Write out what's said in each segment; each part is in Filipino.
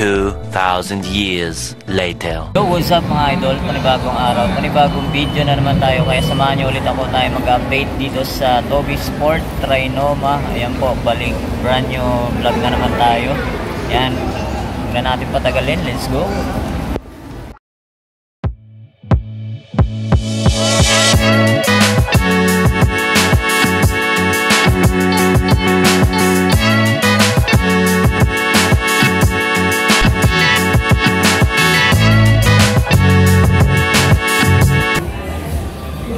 2,000 years later. So what's up mga idol, panibagong araw, panibagong video na naman tayo, kaya samahan nyo ulit ako tayo mag-update dito sa Toby Sport Trinoma. Ayan po, balik brand new vlog na naman tayo. Ayan, huwag na natin patagalin, let's go.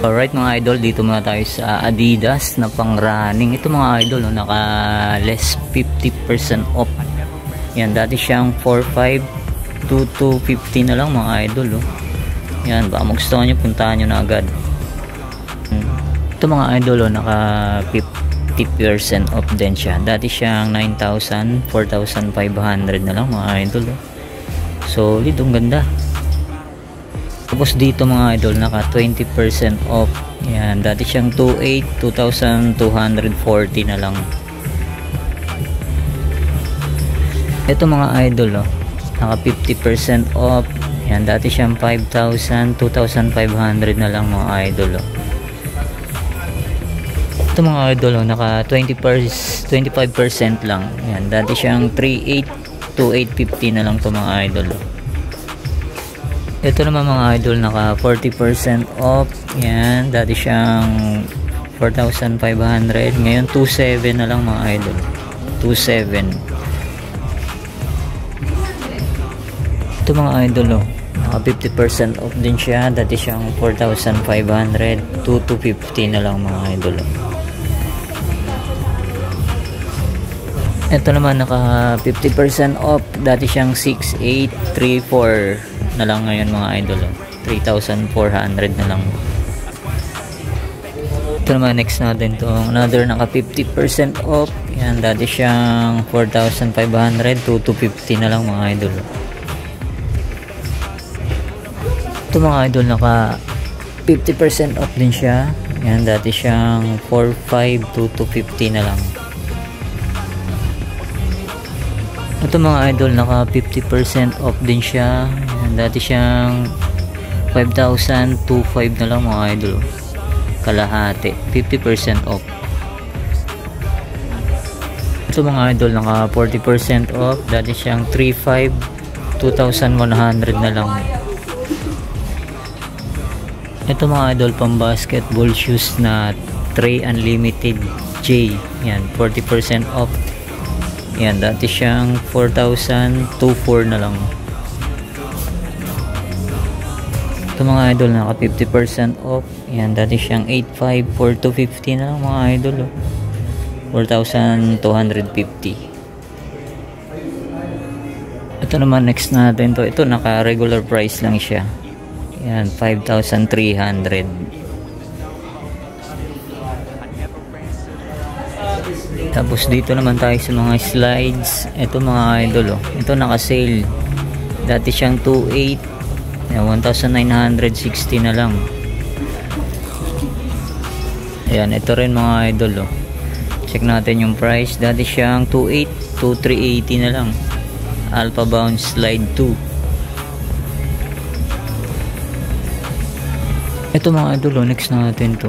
Alright mga idol, dito muna tayo sa Adidas na pang running. Ito mga idol, naka less 50% off. Yan, dati siyang 4.5 to 250 na lang mga idol. Yan, baka magustuhan nyo, puntahan nyo na agad. Ito mga idol, naka 50% off din siya. Dati siyang 9,000, 4,500 na lang mga idol. Solid, ang ganda. Tapos dito mga idol, naka 20% off. Yan, dati siyang 2.8, 2,240 na lang. Ito mga idol, naka 50% off. Yan, dati siyang 5,000, 2,500 na lang mga idol. Ito mga idol, naka 25% lang. Yan, dati siyang 3.8, 2,850 na lang to mga idol. Ito naman mga idol, naka 40% off. Yan, dati siyang 4,500, ngayon 2,700 na lang mga idol. 2,700. Ito mga idol, naka 50% off din siya. Dati siyang 4,500, 2,250 na lang mga idol. Ito naman naka 50% off. Dati siyang 6,834 na lang ngayon mga idol. 3,400 na lang. Ito naman next natin to, another naka 50% off. Yan, dati siyang 4,500, 2,250 na lang mga idol. Ito mga idol, naka 50% off din siya. Yan, dati siyang 4,500, 2,250 na lang. Ito mga idol, naka 50% off din siya. Yan, dati siyang 5,000, 2,500 na lang mga idol. Kalahati, 50% off. Ito mga idol, naka 40% off. Dati siyang 3,500, 2,100 na lang. Ito mga idol, pang basketball shoes na Trey Unlimited J. Yan, 40% off. Yan, dati siyang 4,000, 2,400 na lang. Ito mga idol, naka 50% off. Yan, dati siyang 8,500, 4,250 na lang mga idol. 4,250. Ito naman next natin to. Ito naka regular price lang siya. Yan, 5,300. Tapos dito naman tayo sa mga slides. Ito mga idol, ito naka sale. Dati siyang 2,800, 1,960 na lang. Ayan, ito rin mga idol. Check natin yung price. Dati siyang 2,800, 2,380 na lang. Alpha Bounce Slide 2. Ito mga idol, next natin to.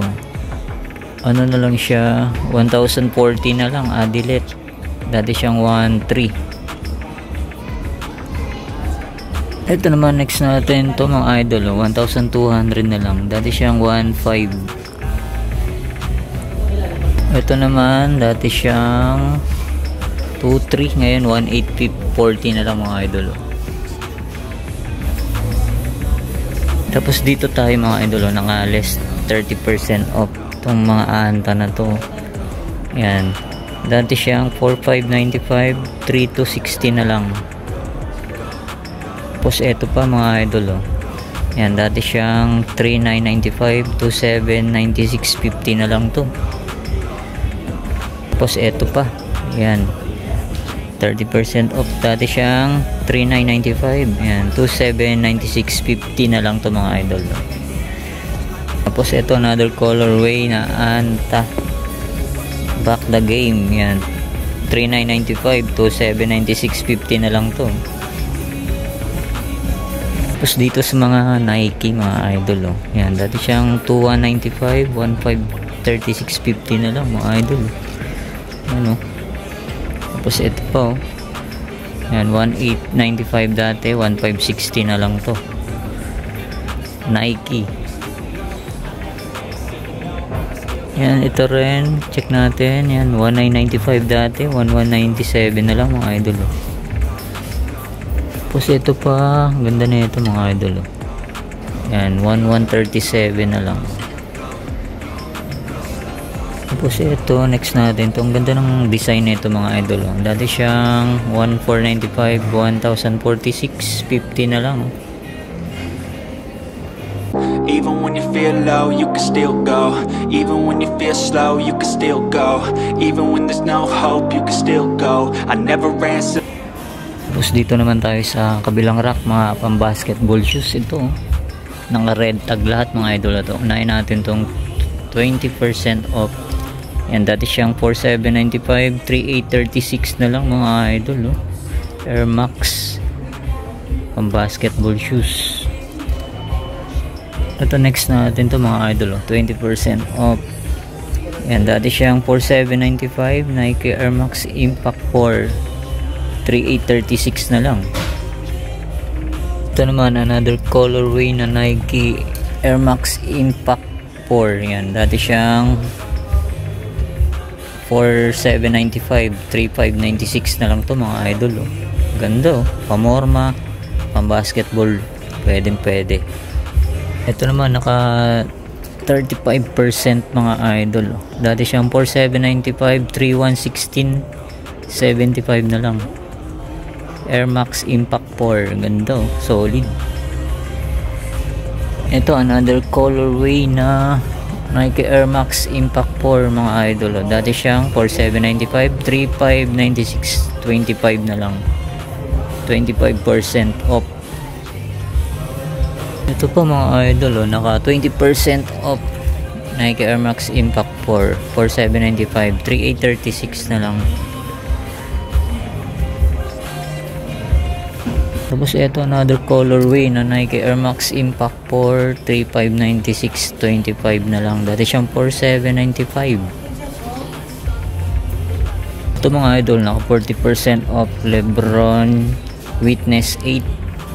Ano na lang siya, 1,040 na lang, Adilet. Dati siyang 1,300. Ito naman next natin to mga idol, 1,200 na lang. Dati siyang 1,500. Ito naman, dati siyang 2,300, ngayon 1,840 na lang mga idol. Tapos dito tayo mga idol, naka less 30% off itong mga anta na to. Yan, dati siyang 4,595, 3,260 na lang. Tapos eto pa mga idol, yan, dati siyang 3,995, 2,796.50 na lang to. Tapos eto pa, yan, 30% off, dati siyang 3,995, yan, 2,796.50 na lang to mga idol. Tapos ito another colorway na anta, back the game, yan, 3,995, 2,796.50 na lang to. Tapos dito sa mga Nike mga idol, yan, dati siyang 2,195, 1,536.50 na lang mga idol. Ano, tapos ito pa, yan, 1,895 dati, 1,560 na lang to, Nike. Yan, ito rin, check natin, yan, 1,995 dati, 1,197 na lang mga idol. Tapos ito pa, ganda na ito mga idol. Yan, 1,137 na lang. Tapos ito, next natin, ito, ang ganda ng design nito mga idol. Dati siyang 1,495, 1,046.50 na lang. Even when you feel low, you can still go. Even when you feel slow, you can still go. Even when there's no hope, you can still go. I never answer. Tapos dito naman tayo sa kabilang rack, mga pang basketball shoes. Ito, naka red tag lahat mga idol. Ito, unahin natin tong 20% off. Yan, dati siyang 4,795, 3,836 na lang mga idol. Air Max pang basketball shoes. Ito next natin to mga idol, 20% off. Yan, dati siyang 4,795, Nike Air Max Impact 4, 3,836 na lang. Ito naman another colorway na Nike Air Max Impact 4. Yan, dati siyang 4,795, 3,596 na lang to mga idol. Ganda, pamorma, pang basketball, pwedeng pwede. Ito naman naka 35% mga idol. Dati siyang 4,795, 3,116, 75 na lang. Air Max Impact 4, ganda, solid. Ito another colorway na Nike Air Max Impact 4 mga idol. Dati siyang 4,795, 3,596, 25 na lang. 25% off. Ito po mga idol, naka 20% off Nike Air Max Impact 4, 4,795, 3,836 na lang. Tapos ito another colorway na Nike Air Max Impact 4, 3,596, 25 na lang. Dati siyang 4,795. Ito mga idol, naka 40% off LeBron Witness 8.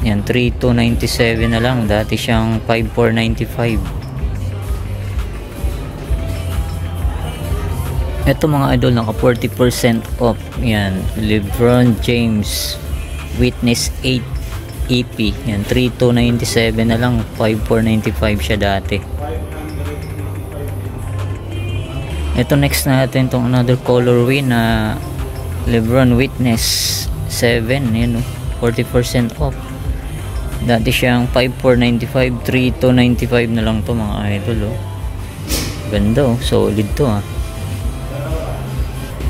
Yan, 3,297 na lang. Dati siyang 5,495. Ito mga idol, naka 40% off. Yan, LeBron James Witness 8 EP. Yan, 3,297 na lang. 5,495 siya dati. Ito next natin itong another colorway na LeBron Witness 7. Yan, 40% off. Dati siyang 5,495, 3,295 na lang to mga idol. Ganda, solid to ha.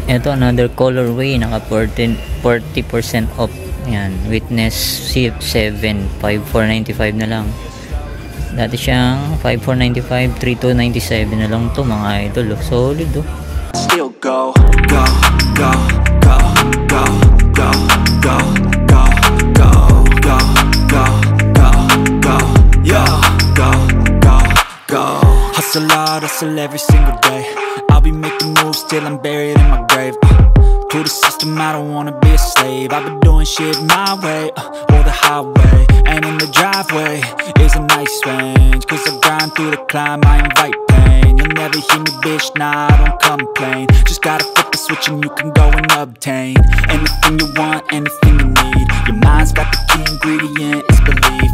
Ito another colorway, naka 40% off. Yan, Witness 7, 5,495 na lang. Dati siyang 5,495, 3,297 na lang to mga idol. Solid Still go, go, go, go, go, go, go, go, go, go, go, go, go, yo, go, go, go. Hustle hard, hustle every single day. I'll be making moves till I'm buried in my grave. To the system, I don't wanna be a slave. I've been doing shit my way, or the highway. And in the driveway is a nice range. Cause I grind through the climb, I invite pain. You'll never hear me, bitch, nah, I don't complain. Just gotta flip the switch and you can go and obtain anything you want, anything you need. Your mind's got the key ingredient, it's belief.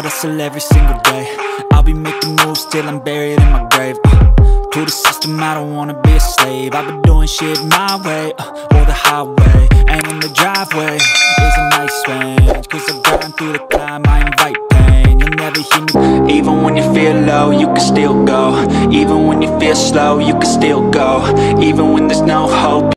hard, hustle every single day. I'll be making moves till I'm buried in my grave. To the system, I don't wanna be a slave. I've been doing shit my way, or the highway. And in the driveway is a nice range, 'cause I grind through the climb, I invite pain. You'll never hear me. Even when you feel low, you can still go. Even when you feel slow, you can still go. Even when there's no hope.